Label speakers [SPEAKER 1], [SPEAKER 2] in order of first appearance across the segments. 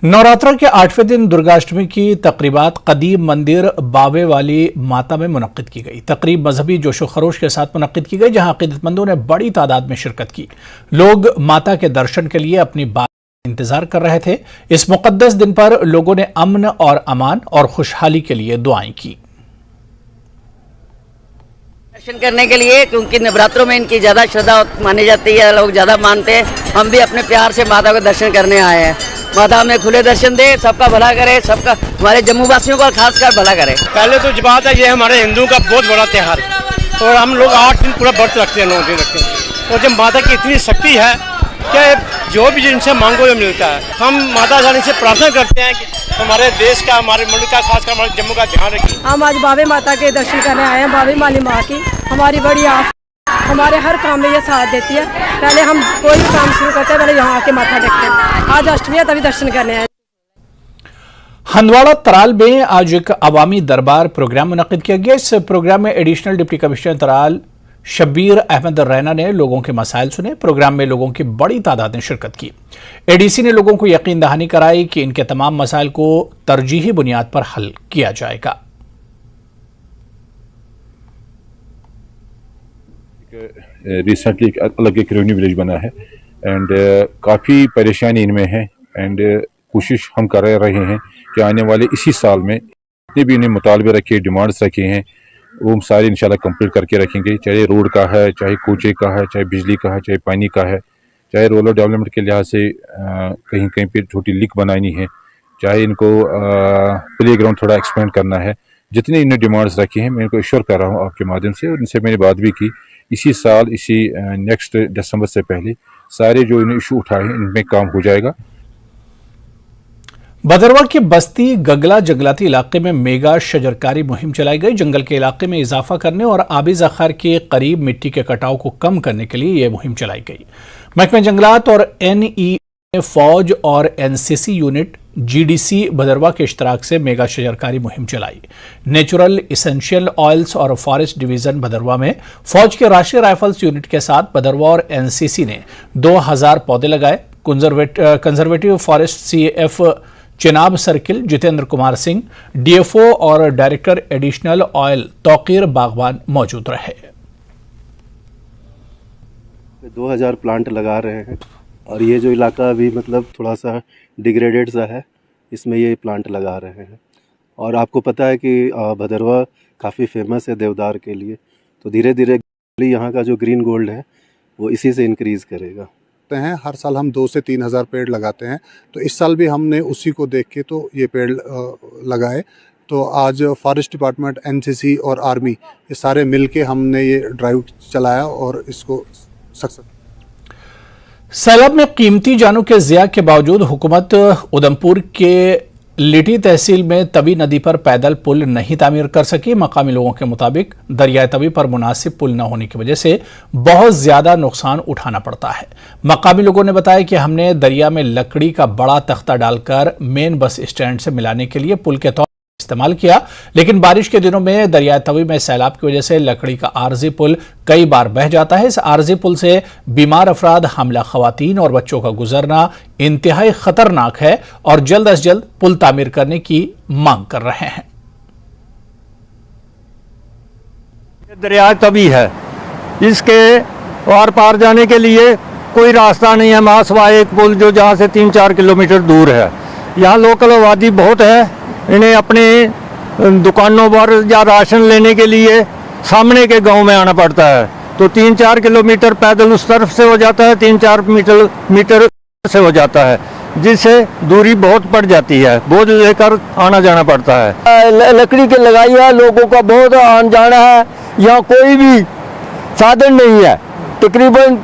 [SPEAKER 1] नवरात्र के 8वें दिन दुर्गाष्टमी की तकरीबात कदीम मंदिर बावे वाली माता में मुनक्किद की गई। तकरीब मजहबी जोशो खरोश के साथ मुनक्किद की गई, जहां अकीदतमंदों ने बड़ी तादाद में शिरकत की। लोग माता के दर्शन के लिए अपनी बात का इंतजार कर रहे थे। इस मुकद्दस दिन पर लोगों ने अमन और अमान और खुशहाली के लिए दुआएं की।
[SPEAKER 2] दर्शन करने के लिए, क्योंकि नवरात्रों में इनकी ज्यादा श्रद्धा मानी जाती है, लोग ज्यादा मानते हैं। हम भी अपने प्यार से माता को दर्शन करने आए हैं। माता हमें खुले दर्शन दे, सबका भला करे, सबका हमारे जम्मू वासियों का खासकर भला करे।
[SPEAKER 3] पहले तो बात है, ये हमारे हिंदू का बहुत बड़ा त्योहार है और हम लोग 8 दिन पूरा व्रत रखते हैं, 9 दिन रखते हैं। और जब माता की इतनी शक्ति है कि जो भी जिनसे मांगो वो मिलता है। हम माता रानी से प्रार्थना करते हैं कि हमारे देश का, हमारे मुल्क का, खासकर हमारे जम्मू का ध्यान रखें।
[SPEAKER 4] हम आज बावे माता के दर्शन करने आए हैं। बावे माली माँ की हमारी बड़ी आस, हमारे हर काम में ये साथ देती है। पहले हम कोई भी काम शुरू करते हैं, पहले यहाँ आके माथा टेकते हैं। आज अष्टमी है, तभी दर्शन करने आए।
[SPEAKER 1] हंदवाड़ा तराल में आज एक अवामी दरबार प्रोग्राम मुनक्किद किया गया। इस प्रोग्राम में additional deputy commissioner Tral Shabbir Ahmad Raina ने लोगों के मसाइल सुने। प्रोग्राम में लोगों की बड़ी तादाद ने शिरकत की। एडीसी ने लोगों को यकीन दहानी कराई कि इनके तमाम मसाइल को तरजीही बुनियाद पर हल किया जाएगा।
[SPEAKER 5] रिसेंटली एक अलग एक रेवेन्यू विलेज बना है एंड काफ़ी परेशानी इनमें है एंड कोशिश हम कर रहे हैं कि आने वाले इसी साल में जितने भी इन्हें मुतालबे रखे, डिमांड्स रखे हैं, वो हम सारे इंशाल्लाह कंप्लीट करके रखेंगे। चाहे रोड का है, चाहे कोचे का है, चाहे बिजली का है, चाहे पानी का है, चाहे रूरल डेवलपमेंट के लिहाज से कहीं कहीं पे छोटी लीक बनानी है, चाहे इनको प्ले ग्राउंड थोड़ा एक्सपेंड करना है। जितनी इन्हें डिमांड्स रखी हैं मैं इनको एश्योर कर रहा हूँ आपके माध्यम से, और इनसे मैंने बात भी की। इसी साल, इसी नेक्स्ट दिसंबर से पहले सारे जो इन्हें इशू उठाए हैं इनमें काम हो जाएगा।
[SPEAKER 1] भदरवा के बस्ती गगला जंगलाती इलाके में मेगा शजरकारी मुहिम चलाई गई। जंगल के इलाके में इजाफा करने और आबी ज़खायर के करीब मिट्टी के कटाव को कम करने के लिए यह मुहिम चलाई गई। महकमे जंगलात और NE फौज और NCC यूनिट GDC भदरवा के इश्तराक से मेगा शजरकारी मुहिम चलाई। नेचुरल इसेंशियल ऑयल्स और फॉरेस्ट डिवीजन भदरवा में फौज के राष्ट्रीय राइफल्स यूनिट के साथ भदरवा और NCC ने 2000 पौधे लगाए। Conservative forest CF Chenab circle Jitendra Kumar Singh, DFO और डायरेक्टर एडिशनल ऑयल तौकीर बागवान मौजूद रहे।
[SPEAKER 6] 2000 प्लांट लगा रहे हैं और ये जो इलाका अभी मतलब थोड़ा सा डिग्रेडेड सा है, इसमें ये प्लांट लगा रहे हैं। और आपको पता है कि भदरवा काफ़ी फेमस है देवदार के लिए, तो धीरे धीरे यहाँ का जो ग्रीन गोल्ड है वो इसी से इंक्रीज़ करेगा।
[SPEAKER 7] हैं हर साल हम 2 से 3 हज़ार पेड़ लगाते हैं, तो इस साल भी हमने उसी को देख के तो ये पेड़ लगाए। तो आज फॉरेस्ट डिपार्टमेंट, NCC और आर्मी ये सारे मिलके हमने ये ड्राइव चलाया और इसको सक्सेस।
[SPEAKER 1] सैलाब में कीमती जानों के ज़िया के बावजूद हुकूमत उधमपुर के लिटी तहसील में तवी नदी पर पैदल पुल नहीं तामीर कर सकी। मकामी लोगों के मुताबिक दरियाए तवी पर मुनासिब पुल न होने की वजह से बहुत ज्यादा नुकसान उठाना पड़ता है। मकामी लोगों ने बताया कि हमने दरिया में लकड़ी का बड़ा तख्ता डालकर मेन बस स्टैंड से मिलाने के लिए पुल के तौर इस्तेमाल किया, लेकिन बारिश के दिनों में दरियाए तवी में सैलाब की वजह से लकड़ी का आरजी पुल कई बार बह जाता है। इस आरजी पुल से बीमार अफराद, हमला खवातीन और बच्चों का गुजरना इंतहाई खतरनाक है और जल्द अज जल्द पुल तामीर करने की मांग कर रहे हैं।
[SPEAKER 8] दरिया तवी है, इसके पार पार जाने के लिए कोई रास्ता नहीं है, मां सिवाय एक पुल जो जहाँ से 3-4 किलोमीटर दूर है। यहाँ लोकल आबादी बहुत है, इन्हें अपने दुकानों पर या राशन लेने के लिए सामने के गांव में आना पड़ता है, तो 3-4 किलोमीटर पैदल उस तरफ से हो जाता है, 3-4 मीटर से हो जाता है, जिससे दूरी बहुत पड़ जाती है, बोझ लेकर आना जाना पड़ता है।
[SPEAKER 9] लकड़ी के लगाई है, लोगों का बहुत आन जाना है, यहाँ कोई भी साधन नहीं है। तकरीबन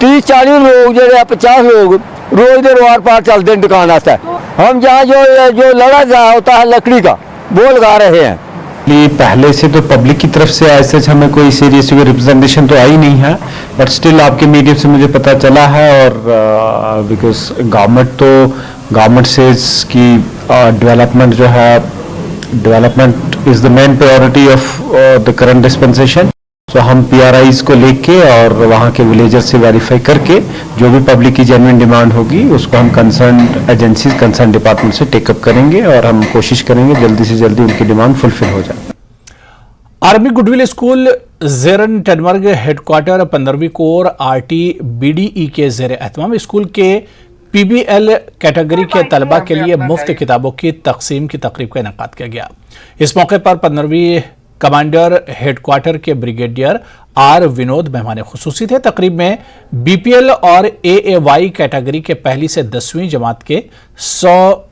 [SPEAKER 9] 30-40 लोग जो 50 लोग रोज इधर वार पार चलते हैं दुकान से। हम जहाँ जो लड़ा जा होता है लकड़ी का, वो लगा रहे हैं।
[SPEAKER 10] पहले से तो पब्लिक की तरफ से ऐसे हमें कोई सीरियस रिप्रेजेंटेशन तो आई नहीं है, बट स्टिल आपके मीडियम से मुझे पता चला है। और बिकॉज गवर्नमेंट से की डेवलपमेंट जो है, development is the main priority of the current dispensation. तो हम PRIs को लेके और वहाँ के विलेजर से वेरीफाई करके जो भी पब्लिक की जेन्युइन डिमांड होगी उसको हम कंसर्न एजेंसीज कंसर्न डिपार्टमेंट से टेकअप करेंगे और हम कोशिश करेंगे जल्दी से जल्दी उनकी डिमांड फुलफिल हो जाए।
[SPEAKER 1] आर्मी गुडविल स्कूल जेरन टेनमर्ग हेडक्वार्टर 15वीं कोर RTBDE के जेर एहतमाम स्कूल के PBL कैटेगरी के तलबा के लिए मुफ्त किताबों की तकसीम की तकरीब का इनेकाद किया गया। इस मौके पर 15वीं कमांडर हेडक्वार्टर के ब्रिगेडियर R विनोद मेहमान खुसूसी थे। तकरीब में BPL और AAY कैटेगरी के पहली से 10वीं जमात के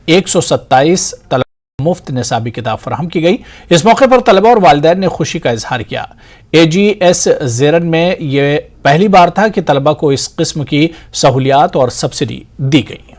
[SPEAKER 1] 127 तलबा मुफ्त निसाबी किताब फराहम की गई। इस मौके पर तलबा और वालिदैन ने खुशी का इजहार किया। AGS जेरन में यह पहली बार था कि तलबा को इस किस्म की सहूलियात और सब्सिडी दी गई।